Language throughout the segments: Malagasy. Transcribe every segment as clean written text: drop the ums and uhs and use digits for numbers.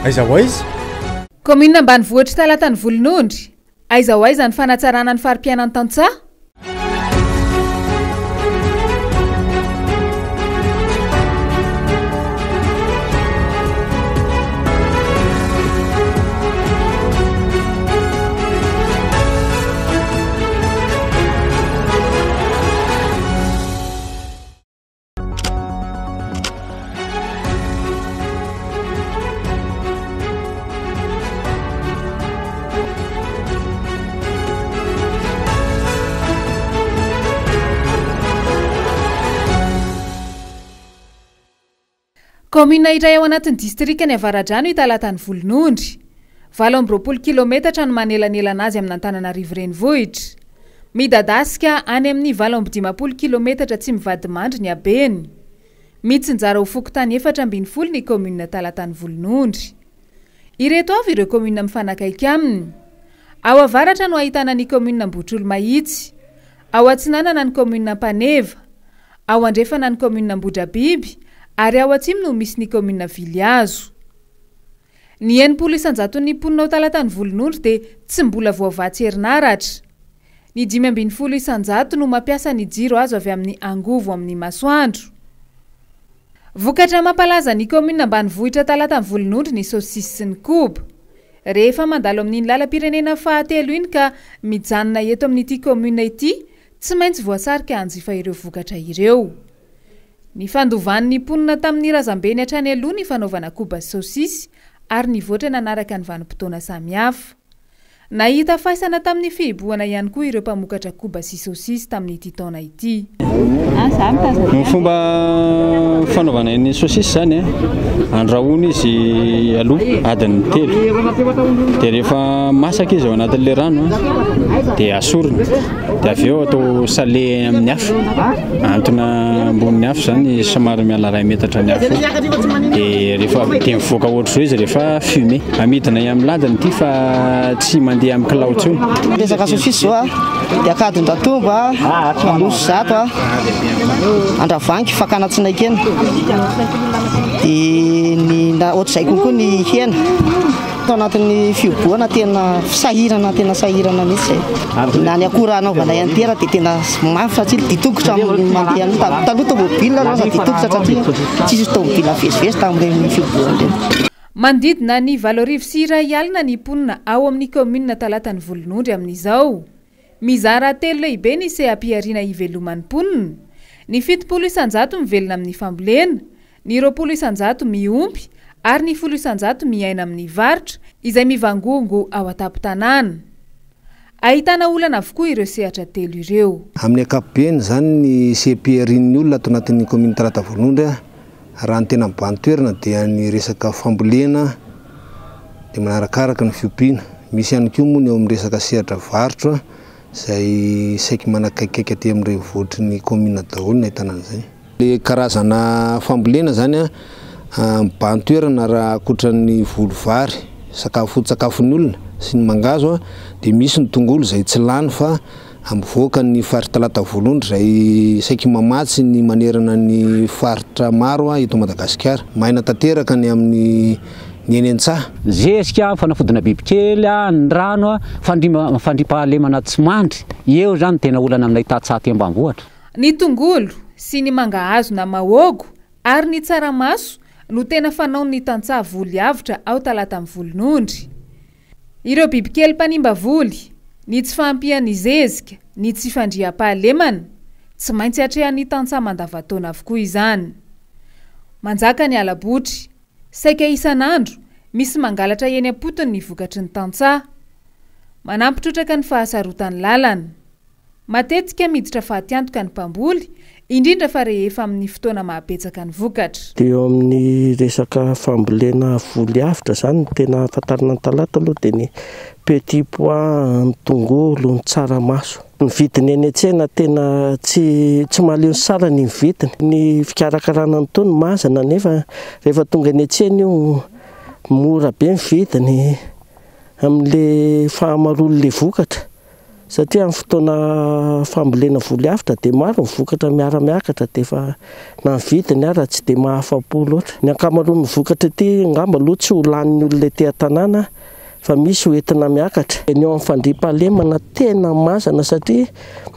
aiza ho aiza commune ambanivohitra talatany volonondry aiza ho aiza ny fanatsarana ny farim-piainany Tantsaha. Commune iray ao anatin'ny distrikany Avaradrano i talatany volonondry 8 kilometatra no manelanelana azy amin'ny Antananarivo renivohitra. Midadasika any amin'ny 8 kilometatra tsy mivadimandry ny habeny. Mitsinjara ho fokontany 440 ny commune talatany volonondry. Ireto avy ireo commune mifanakaiky aminy. Ao Avaratra no ahitana ny commune Ambohitrolo Mahitsy, ao Atsinanana ny commune Ampaneva, ao Andrefana ny commune Ambodrabiby, ary ao atsimo no misy ny commune Viliazo. Ny 900 ny mponina ao talatany volonondry dia tsy mbola voavatsy herinaratra. Ny 500 no mampiasa ny jiro azo avy amin'ny angovo amin'ny masoandro. Vokatra mampalaza ny commune ambanivohitra talatany volonondry ny saosisy sy ny koba. Rehefa mandalo amin'ny lalam-pirenena fahatelo iny ka mijanona eto amin'ity commune ity, tsy maintsy voasarika hanjifa ireo vokatra ireo. Ny fandovan'ny mponina tamin'ny razambeny hatrany aloha ny fanaovana koba saosisy ary ny voatra nanaraka ny vanim-potoana samihafa. Nahita fahaisana tamin'ny fihibohana ihany koa ireo mpamokatra koba sy saosisy tamin'ity taona ity. Ny fomba fanaovana ny saosisy zany andrahoana izy aloha adiny 3. Dia rehefa masaka izy ao anatin'ilay rano dia asorina. Dia avy eo atao salé amin'ny afo. Antona ambonin'ny afo zany somary miala 2 metatra ny afo. Dia rehefa dia mivoaka ohatr' izao izy rehefa fumé. Amidina amin'ny ladiny ity fa tsy mandeha amin'ny kilao intsony. Resaka saosisy zao dia akadin-dratombo mandroso zato andravangy fakana tsinaikena. Dia ny ohatr'izay kokoa ny hena. Ao anatin'ny fibohana tena sahirana mihitsy zay. Na ny akora anaovana intera dia tena mafy satria ditokotra mandeha taloha tomobile lasa ditokotra satria tsisy tomobile vezivezy tamin'ireny fibohana ireny. Mandidina ny 8 alina ny mponina ao amin'ny commune talatany volonondry amin'izao. Mizara 3 lehibe ny sehampiariana iveloman'ny mponina. Ny 70% mivelona amin'ny fambolena, ny 20% miompy, ary ny 10% miaina amin'ny varotra izay mivangongo ao an-tampon-tanàna. Ahitana olana avokoa ireo sehatra 3 ireo. Amin'ny ankapobeny zany ny sehampiarian'ny olona ato anatin'ny commune talatany volonondry raha ny tena mibany toerana dia ny resaka fambolena dia manarakaraka ny fiompiana. Misy ihany koa moa ny eo amin'ny resaka sehatra varotra izay saiky manakaikaiky aty amin'ny renivohitry ny commune daholo ny ahitana an'izay. Le karazana fambolena zany mibany toerana raha ankoatran'ny volovary, sakafo foto-tsakafon'ny olona sy ny mangazo dia misy ny tongolo izay tsy lany fa ambivoaka ny faritra talatany volonondry izay saiky mamatsy ny manerana ny faritra maro eto Madagasikara. Maina tanteraka ny amin'ny eny an-tsaha. Zezika fanafodina bibikely ny rano fandripahalemana tsy mandry. Eo zany tena olana aminay Tantsaha aty ambanivohitra. Ny tongolo sy ny mangahazo na mahogo ary ny tsaramaso no tena fanao ny Tantsaha voly avitra ao talatany volonondry. Ireo bibikely mpanimba voly, ny tsy fampian'ny zezika, ny tsy fandriam-pahalemana, tsy maintsy atrehan'ny Tantsaha mandavataona avokoa izany. Manjaka ny alabotry, saika isan'andro, misy mangalatra eny am-potony ny vokatry ny Tantsaha. Manampitrotraka ny fahasarotan'ny lalana. Matetika miditra fahatiantoka ny mpamboly, indrindra fa rehefa amin'ny fotoana mahabetsaka ny vokatra. Eo amin'ny resaka fambolena voly avitra zany tena afantarana ny talata aloha dia ny petit pois, ny tongolo, ny tsaramaso. Ny vidiny eny an-tsena tena tsy mahaleo sara ny vidiny. Ny fikarakarana ny tony mazana nefa rehefa tonga eny an-tsena io mora be ny vidiny amin'ilay fahamarolon'ilay vokatra. satria amin'ny fotoana fambolena voly afitra dia maro mivokatra miara-miakatra dia efa na ny vidiny ara tsy dia mahafa-po loatra. Ny ankamaroany vokatra ety ngamba aloha tsy ho lanin'ny olona ety an-tanàna fa misy hoentina miakatra. Ny eo amin'ny fandriam-pahalemana tena masana satria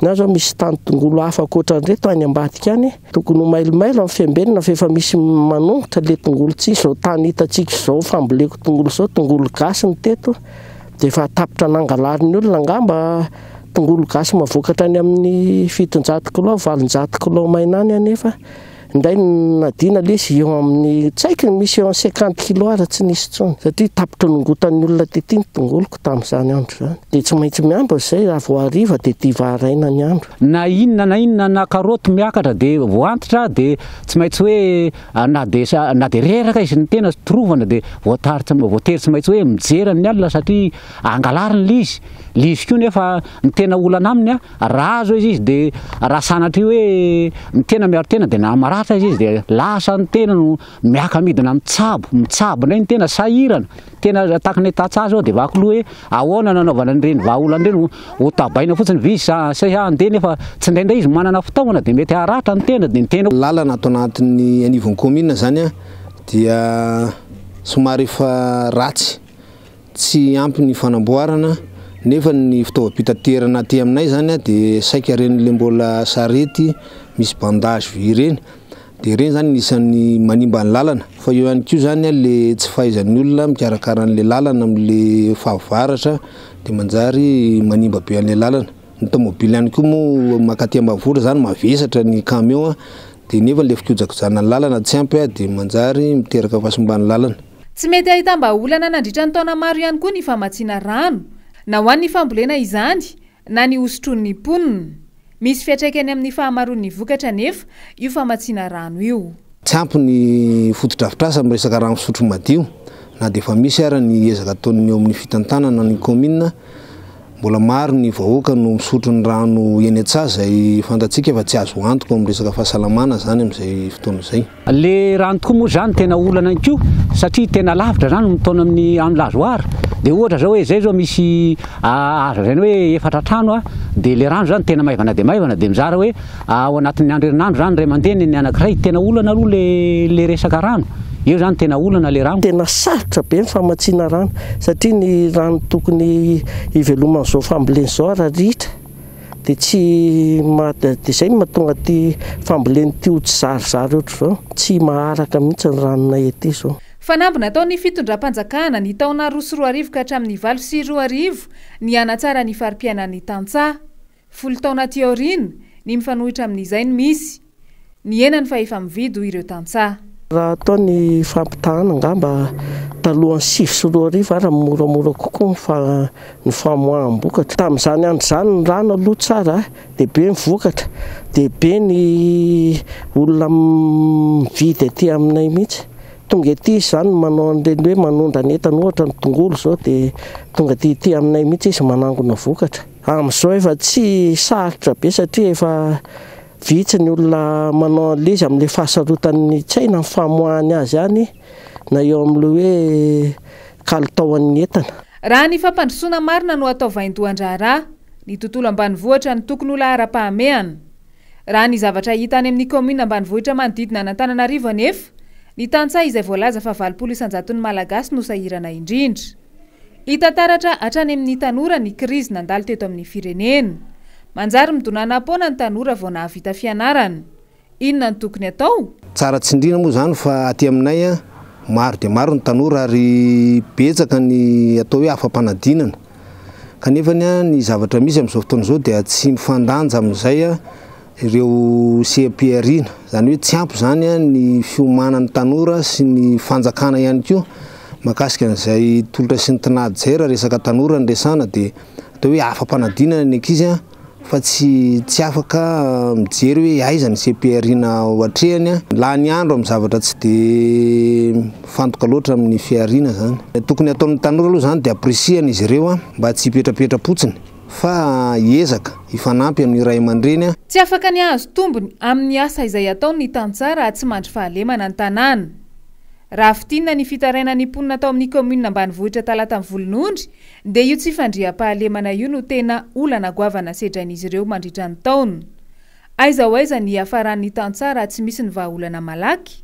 nazo misy tany tongolo hafa ankoatran'ireto any ambadika any, tokony ho mailomailo amin'ny fiambenana fa efa misy manongotra le tongolo tsy izao tany hitantsika izao famboleko tongolo izao tongolo gasy ny teto dia efa tapitra nangalariny olona ngamba tongolo gasy mavokatra any amin'ny 700 kg 800 kg maina any anefa indray nadina lesy eo amin'ny tsaiky misy eo amin'ny 50 kg ara tsy nisy tsony satria tapitra nongotan'ny olona tety ny tongoloko tamin'izany andro zany dia tsy maintsy miandro izay raha vao hariva dia divaraina ny andro. Na inona na karoty miakatra dia voantitra dia tsy maintsy hoe na dia reraka izy ny tena trovana dia voatery tsy maintsy hoe mijerany ny alina satria angalariny lizy koa nefa ny tena olana aminy raha azo izy dia raha sanatry hoe ny tena miaro tena dia namaratra izy dia lasa ny tena no miaka midina mitsabo ndray ny tena sahirana tena tahaka ny tatsa zao dia vakoloha hoe ahoana nanaovana an'ireny vahaolana ireny ho tabaina fotsiny vizy say andeha nefa tsy indraindray izy manana fitaovana dia mety haratra ny tena dia ny tena lalana ato anatin'ny anivon'ny commune zany dia somary efa ratsy tsy ampy ny fanamboarana nefa ny fitaovam-pitaterana aty aminay zany dia saika ren'le mbola sarety misy bandage vy ireny dia ireny zany nisan'ny manimba ny lalana fa eo ihany koa zany le tsy fahaizan'ny olona mikarakara an'le lalana amin'le fahavaratra dia manjary manimba be an'le lalana. Ny tomobily ihany koa moa makaty ambavora zany mavesatra ny camion dia nefa le fikojakojana ny lalana tsy ampy dia manjary miteraka fahasimban'ny lalana. Tsy mety ahita-mbaolana nandritra ny taona maro ihany koa ny famatsiana rano na ho an'ny fambolena izany na ny hosotron'ny mponina. Misy fiatraikany amin'ny fahamaroan'ny vokatra nefa io famatsiana rano io. Tsy ampy ny fotodrafitrasa amin'ny resaka rano fisotro madio na dia efa misy ara ny ezaka ataony eo amin'ny fitantanana ny commune mbola maro ny vahoaka no misotro ny rano eny an-tsaha izay fantatsika efa tsy azo antoka amin'ny resaka fahasalamana zany amin'izay fotoana izay. Le rano tokoa moa zany tena olana koa satria tena lavitra zany mitaona amin'ny lazoara dia ohatra zao hoe zay zao misy azo zany hoe 4 trano dia le rano zany tena maivana dia mizara hoe ao anatin'ny andro herinandro zany ray mandeha ny anankiray tena olana aloha le resaka rano io zany tena olana le rano. Tena sarotra be ny famatsiana rano satria ny rano tokony hiveloman'izao fambolena izao raritra dia tsy dia izay mahatonga ty fambolena ty ho tsy zarizary ohatr' izao tsy maharaka mihitsy ny ranona ety izao. Fanamby nataon'ny fitondram-panjakana ny taona 2024 ka hatramin'ny 2025 ny hanatsara ny farim-piainan'ny tantsaha 10 taona aty aoriana ny mifanohitra amin'izay ny misy ny enany fa efa mividy ireo tantsaha. Raha atao ny fampitahana ngamba talohan'ny 7 sy 2024 ara moramora kokoa ny famoaham-bokatra. Tamin'izany andro zany ny rano aloha tsara dia be mivokatra dia be ny olona mividy aty aminay mihitsy. Tonga ety izany manao an'ireny hoe manondra entana ohatra ny tongolo izao dia tonga ety aminay mihitsy izy manangona vokatra. Amin'izao efa tsy sarotra be satria efa vitsy ny olona manao an'izy amin'ilay fahasarotan'ny tsaina ny famoahany azy any na eo amin'ilay hoe kalitaon'ny entana. Raha ny fampandrosoana marina no atao vaindohan-draharaha ny tontolo ambanivohitra ny tokony ho lahara-pahamehana. Raha ny zavatra hita any amin'ny commune ambanivohitra manodidina an'Antananarivo anefa ny tantsaha izay voalaza fa 20 isanjaton'ny malagasy no sahirana indrindra. Hita taratra hatrany amin'ny tanora ny krizy nandalo teto amin'ny firenena. Manjary midonana apoana ny tanora vao nahavita fianarana. Inona ny tokony atao? Tsara tsindriana moa zany fa aty aminay maro dia maro ny tanora ary betsaka ny atao hoe afa-panadinana. Kanefa ny zavatra misy amin'izao fotoana izao dia tsy mifandanja amin'izay ireo CPR-na zany hoe tsy ampy zany ny fiomanan'ny tanora sy ny fanjakana ihany koa makasika an'izay tolotra sy ny tinady zay raha resaka tanora ny resana dia atao hoe afa-panadinana ny ankizy fa tsy afaka mijery hoe aiza ny CPR-na ohatrehany laha ny andro amin'ny zavatra tsy dia fantoka loatra amin'ny fiarina zany. Tokony ataon'ny tanora aloha zany dia apresiana izy ireo mba tsy hipetrapetra-potsiny fa hiezaka hifanampy amin'ny ray aman-dreny. Tsy afaka ny azo tombony amin'ny asa izay ataony ny tantsaha raha tsy mandry fahalemana ny tanàna. raha fitinina ny fitaraina ny mponina tao amin'ny komuna ambanivohitra talata amin'ny volonondry dia io tsy fandriam-pahalemana io no tena olana goavana sedrain'izy ireo mandritra ny taona aiza ho aiza ny hafaran'ny tantsara tsy misy ny vahaolana malaky